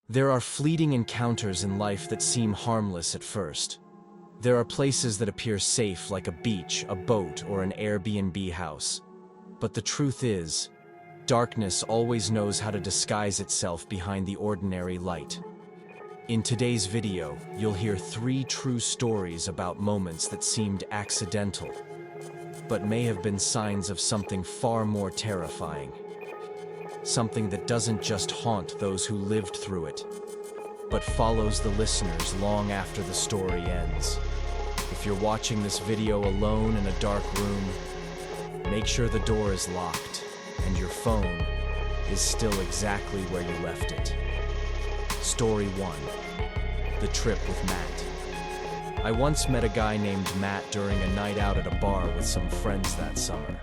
There are fleeting encounters in life that seem harmless at first. There are places that appear safe, like a beach, a boat, or an Airbnb house. But the truth is, darkness always knows how to disguise itself behind the ordinary light. In today's video, you'll hear 3 true stories about moments that seemed accidental, but may have been signs of something far more terrifying. Something that doesn't just haunt those who lived through it, but follows the listeners long after the story ends. If you're watching this video alone in a dark room, make sure the door is locked and your phone is still exactly where you left it. Story 1. The Trip with Matt. I once met a guy named Matt during a night out at a bar with some friends that summer.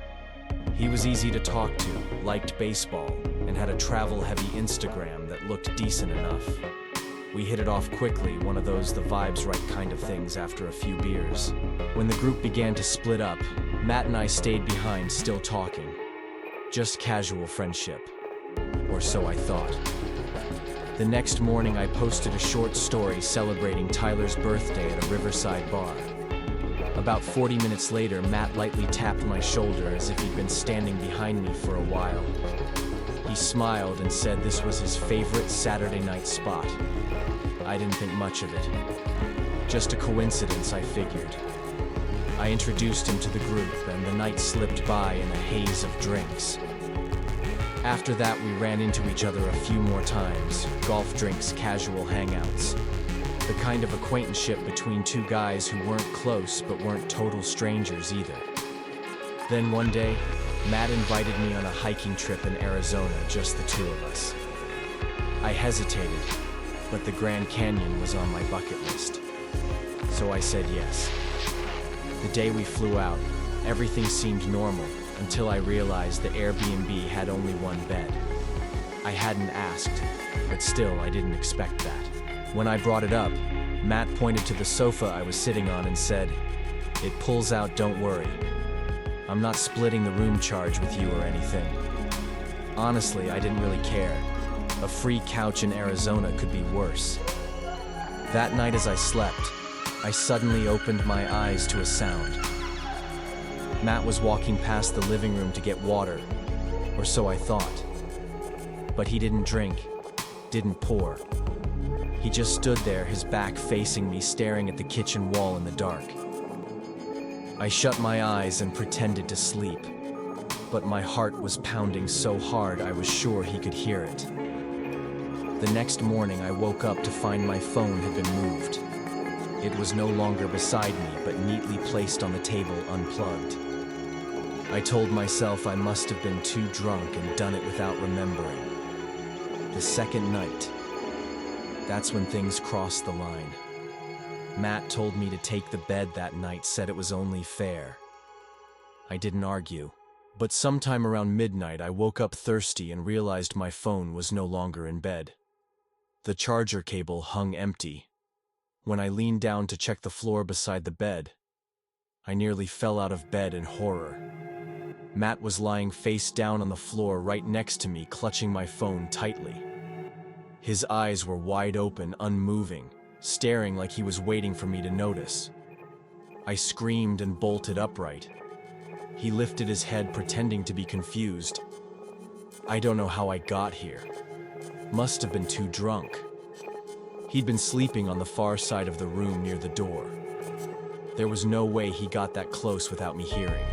He was easy to talk to, liked baseball, and had a travel-heavy Instagram that looked decent enough. We hit it off quickly, one of those the vibes right kind of things after a few beers. When the group began to split up, Matt and I stayed behind still talking. Just casual friendship. Or so I thought. The next morning I posted a short story celebrating Tyler's birthday at a riverside bar. About 40 minutes later, Matt lightly tapped my shoulder as if he'd been standing behind me for a while. He smiled and said this was his favorite Saturday night spot. I didn't think much of it. Just a coincidence, I figured. I introduced him to the group, and the night slipped by in a haze of drinks. After that, we ran into each other a few more times, golf drinks, casual hangouts. The kind of acquaintanceship between 2 guys who weren't close but weren't total strangers either. Then one day, Matt invited me on a hiking trip in Arizona, just the 2 of us. I hesitated, but the Grand Canyon was on my bucket list. So I said yes. The day we flew out, everything seemed normal until I realized the Airbnb had only 1 bed. I hadn't asked, but still I didn't expect that. When I brought it up, Matt pointed to the sofa I was sitting on and said, "It pulls out, don't worry. I'm not splitting the room charge with you or anything." Honestly, I didn't really care. A free couch in Arizona could be worse. That night as I slept, I suddenly opened my eyes to a sound. Matt was walking past the living room to get water, or so I thought. But he didn't drink, didn't pour. He just stood there, his back facing me, staring at the kitchen wall in the dark. I shut my eyes and pretended to sleep, but my heart was pounding so hard I was sure he could hear it. The next morning I woke up to find my phone had been moved. It was no longer beside me, but neatly placed on the table, unplugged. I told myself I must have been too drunk and done it without remembering. The second night, that's when things crossed the line. Matt told me to take the bed that night, said it was only fair. I didn't argue, but sometime around midnight I woke up thirsty and realized my phone was no longer in bed. The charger cable hung empty. When I leaned down to check the floor beside the bed, I nearly fell out of bed in horror. Matt was lying face down on the floor right next to me, clutching my phone tightly. His eyes were wide open, unmoving, staring like he was waiting for me to notice. I screamed and bolted upright. He lifted his head, pretending to be confused. I don't know how I got here. Must have been too drunk. He'd been sleeping on the far side of the room near the door. There was no way he got that close without me hearing.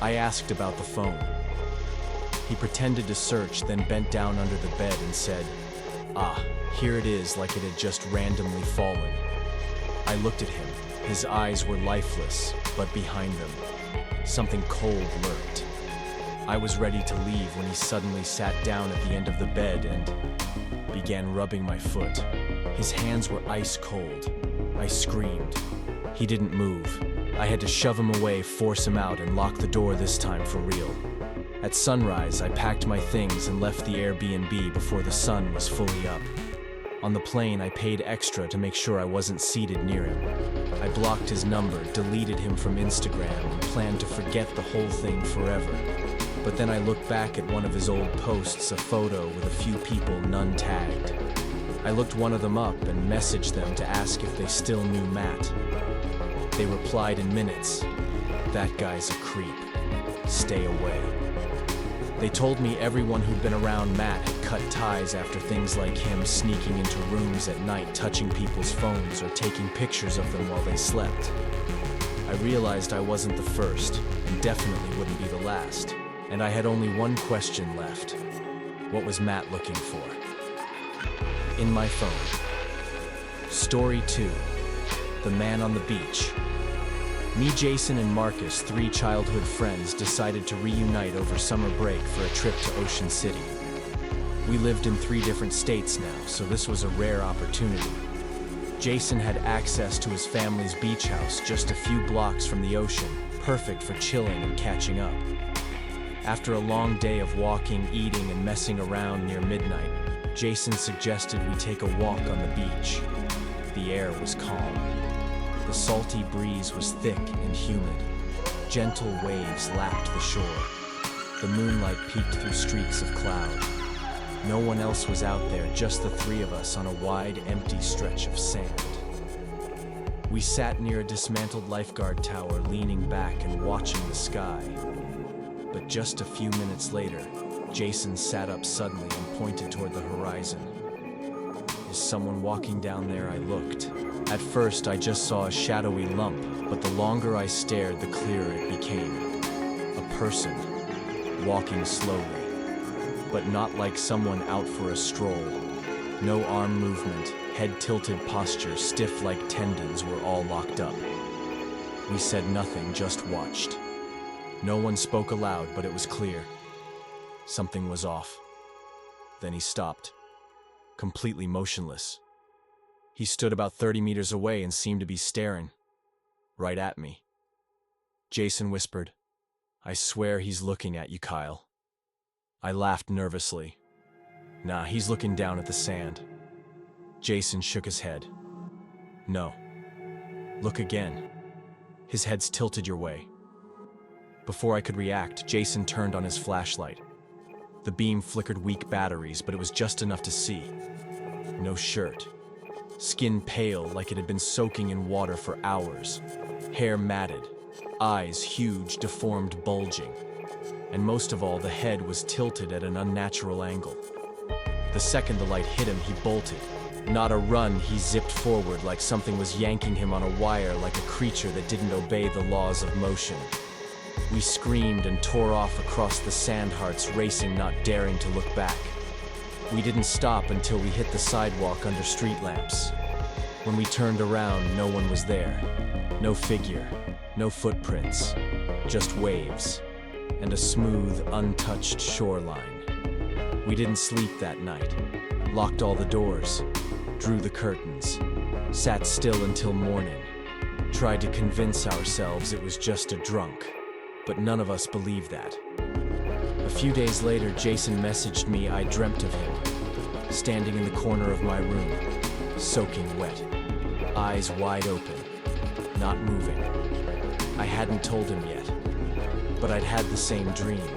I asked about the phone. He pretended to search, then bent down under the bed and said, "Ah, here it is," like it had just randomly fallen. I looked at him. His eyes were lifeless, but behind them, something cold lurked. I was ready to leave when he suddenly sat down at the end of the bed and began rubbing my foot. His hands were ice cold. I screamed. He didn't move. I had to shove him away, force him out, and lock the door this time for real. At sunrise, I packed my things and left the Airbnb before the sun was fully up. On the plane, I paid extra to make sure I wasn't seated near him. I blocked his number, deleted him from Instagram, and planned to forget the whole thing forever. But then I looked back at one of his old posts, a photo with a few people, none tagged. I looked one of them up and messaged them to ask if they still knew Matt. They replied in minutes, "That guy's a creep. Stay away." They told me everyone who'd been around Matt had cut ties after things like him sneaking into rooms at night, touching people's phones or taking pictures of them while they slept. I realized I wasn't the first, and definitely wouldn't be the last, and I had only one question left. What was Matt looking for? In my phone. Story 2. The Man on the Beach. Me, Jason, and Marcus, 3 childhood friends, decided to reunite over summer break for a trip to Ocean City. We lived in 3 different states now, so this was a rare opportunity. Jason had access to his family's beach house just a few blocks from the ocean, perfect for chilling and catching up. After a long day of walking, eating, and messing around near midnight, Jason suggested we take a walk on the beach. The air was calm. The salty breeze was thick and humid. Gentle waves lapped the shore. The moonlight peeked through streaks of cloud. No one else was out there, just the 3 of us on a wide, empty stretch of sand. We sat near a dismantled lifeguard tower, leaning back and watching the sky. But just a few minutes later, Jason sat up suddenly and pointed toward the horizon. "Is someone walking down there?" I looked. At first, I just saw a shadowy lump, but the longer I stared, the clearer it became. A person, walking slowly, but not like someone out for a stroll. No arm movement, head tilted posture, stiff like tendons were all locked up. We said nothing, just watched. No one spoke aloud, but it was clear. Something was off. Then he stopped, completely motionless. He stood about 30 meters away and seemed to be staring right at me. Jason whispered, "I swear he's looking at you, Kyle." I laughed nervously. "Nah, he's looking down at the sand." Jason shook his head. "No. Look again. His head's tilted your way." Before I could react, Jason turned on his flashlight. The beam flickered weak batteries, but it was just enough to see. No shirt. Skin pale like it had been soaking in water for hours. Hair matted. Eyes huge, deformed, bulging. And most of all, the head was tilted at an unnatural angle. The second the light hit him, he bolted. Not a run, he zipped forward like something was yanking him on a wire, like a creature that didn't obey the laws of motion. We screamed and tore off across the sand hearts, racing, not daring to look back. We didn't stop until we hit the sidewalk under street lamps. When we turned around, no one was there. No figure, no footprints, just waves, and a smooth, untouched shoreline. We didn't sleep that night, locked all the doors, drew the curtains, sat still until morning, tried to convince ourselves it was just a drunk, but none of us believed that. A few days later, Jason messaged me I dreamt of him, standing in the corner of my room, soaking wet, eyes wide open, not moving. I hadn't told him yet, but I'd had the same dream.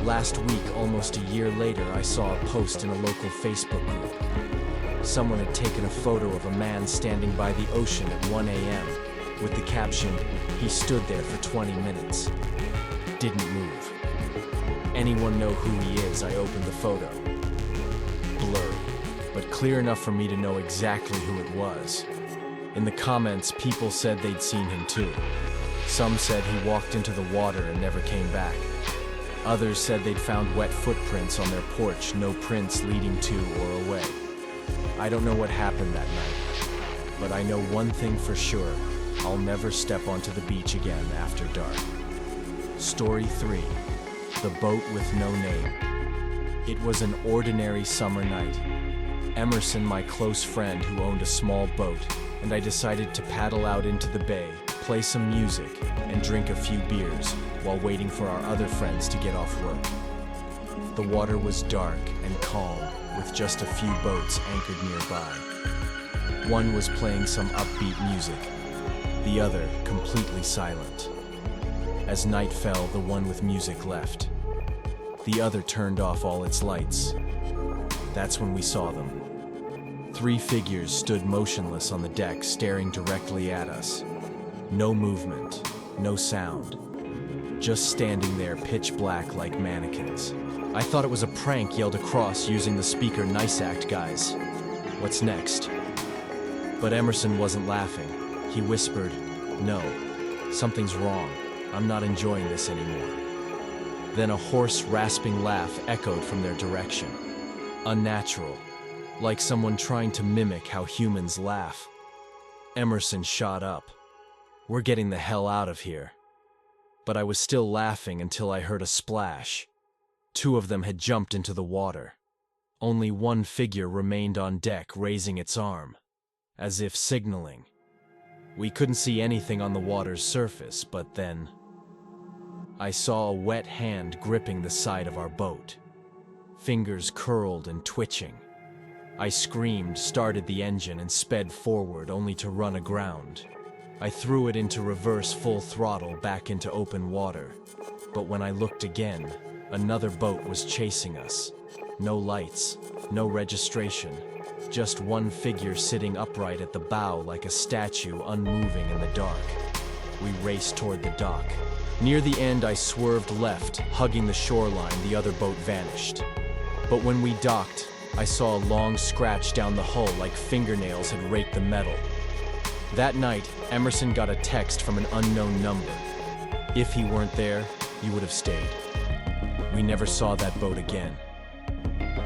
Last week, almost a year later, I saw a post in a local Facebook group. Someone had taken a photo of a man standing by the ocean at 1 a.m. with the caption, "He stood there for 20 minutes. Didn't move." Anyone know who he is? I opened the photo. Blurry, but clear enough for me to know exactly who it was. In the comments, people said they'd seen him too. Some said he walked into the water and never came back. Others said they'd found wet footprints on their porch, no prints leading to or away. I don't know what happened that night, but I know one thing for sure. I'll never step onto the beach again after dark. Story 3. The Boat with No Name. It was an ordinary summer night. Emerson, my close friend who owned a small boat, and I decided to paddle out into the bay, play some music, and drink a few beers while waiting for our other friends to get off work. The water was dark and calm, with just a few boats anchored nearby. One was playing some upbeat music, the other completely silent. As night fell, the one with music left. The other turned off all its lights. That's when we saw them. Three figures stood motionless on the deck, staring directly at us. No movement, no sound. Just standing there, pitch black like mannequins. I thought it was a prank yelled across using the speaker, "Nice act, guys. What's next?" But Emerson wasn't laughing. He whispered, "No, something's wrong. I'm not enjoying this anymore." Then a hoarse, rasping laugh echoed from their direction. Unnatural, like someone trying to mimic how humans laugh. Emerson shot up. "We're getting the hell out of here." But I was still laughing until I heard a splash. Two of them had jumped into the water. Only one figure remained on deck, raising its arm, as if signaling. We couldn't see anything on the water's surface, but then I saw a wet hand gripping the side of our boat. Fingers curled and twitching. I screamed, started the engine, and sped forward, only to run aground. I threw it into reverse full throttle back into open water. But when I looked again, another boat was chasing us. No lights, no registration, just one figure sitting upright at the bow like a statue, unmoving in the dark. We raced toward the dock. Near the end, I swerved left, hugging the shoreline. The other boat vanished. But when we docked, I saw a long scratch down the hull like fingernails had raked the metal. That night, Emerson got a text from an unknown number. If he weren't there, you would have stayed. We never saw that boat again.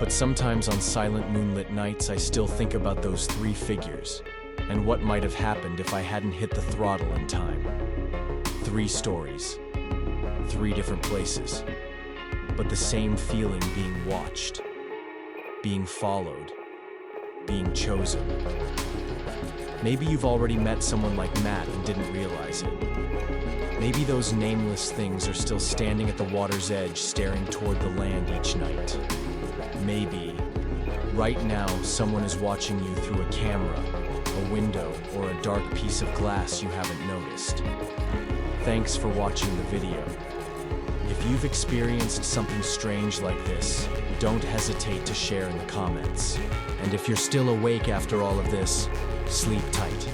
But sometimes on silent moonlit nights, I still think about those three figures and what might have happened if I hadn't hit the throttle in time. Three stories, three different places, but the same feeling: being watched, being followed, being chosen. Maybe you've already met someone like Matt and didn't realize it. Maybe those nameless things are still standing at the water's edge, staring toward the land each night. Maybe, right now, someone is watching you through a camera, a window, or a dark piece of glass you haven't noticed. Thanks for watching the video. If you've experienced something strange like this, don't hesitate to share in the comments. And if you're still awake after all of this, sleep tight.